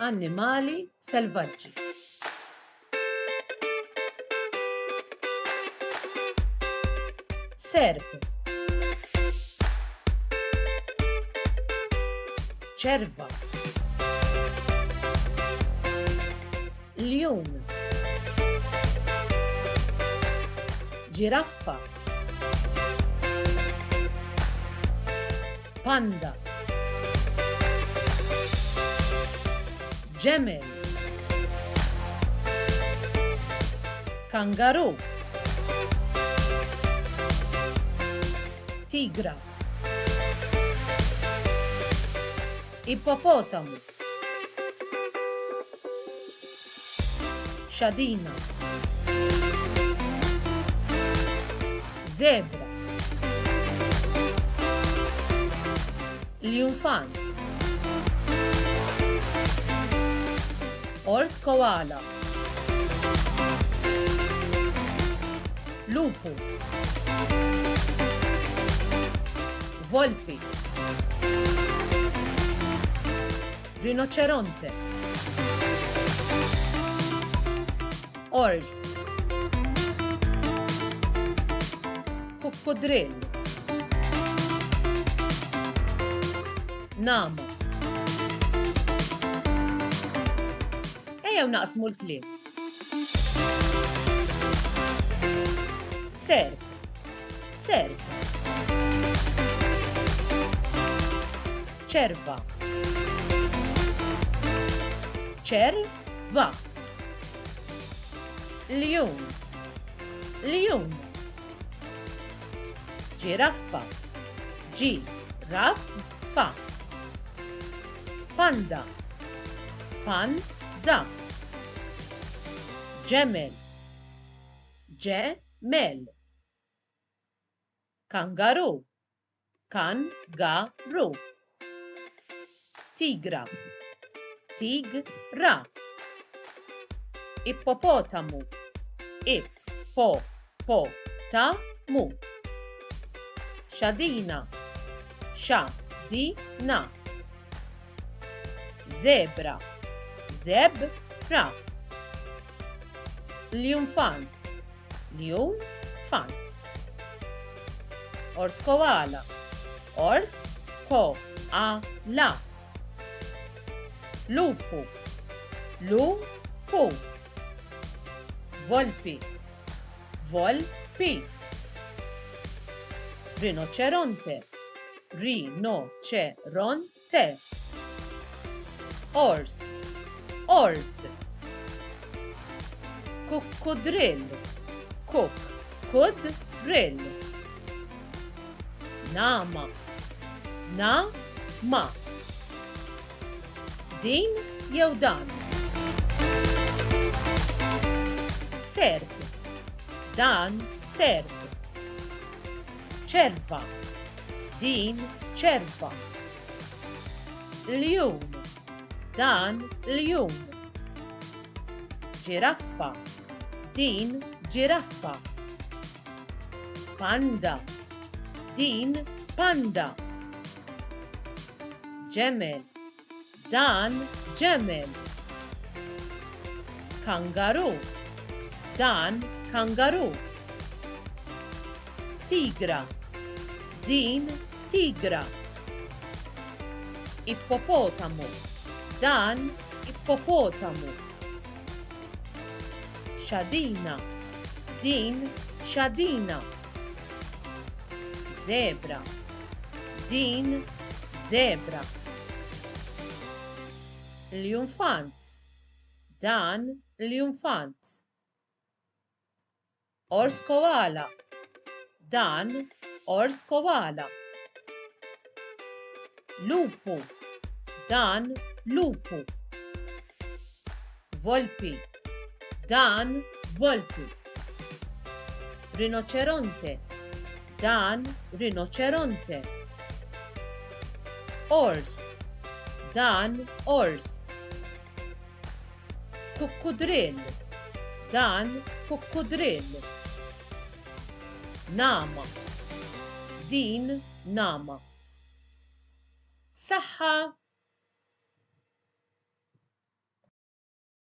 annimali selvaggi. Serp, ċerva, ljun, ġiraffa, panda, ġemel, kangaru, tigra, ippopotamu, xadina, zebra, l-junfant, ors koala, lupu, volpi, rinoceronte, ors, coccodrillo, nama. Ejjew naqsmu l-kliem. Serp, serp, ċerva, ċerva, ljun, ljun, ġiraffa, ġiraffa, panda, panda, ġemel, ġemel, kangaru, kangaru, tigra, tigra, ippopotamu, ippopotamu, xadina, xadina, zebra, zebra, l-junfant, l-junfant, ors koala, ors koala, lupu, lupu, volpi, volpi, rinoceronte, rinoceronte, ors, ors, coccodrillo, coccodrillo, nama, nama, din jew dan, serp, dan serp, ċerva, din ċerva, ljun, dan ljun, ġiraffa, din ġiraffa, panda, din panda, ġemel, dan ġemel, kangaru, dan kangaru, tigra, din tigra, ippopotamu, dan ippopotamu, xadina, din xadina, zebra, din zebra, l-junfant, dan l-junfant, ors koala, dan ors koala, lupu, dan lupu, volpi, dan volpi, rinoceronte, dan rinoceronte, ors, dan ors, coccodrillo, dan coccodrillo, nama, din nama. Saħħa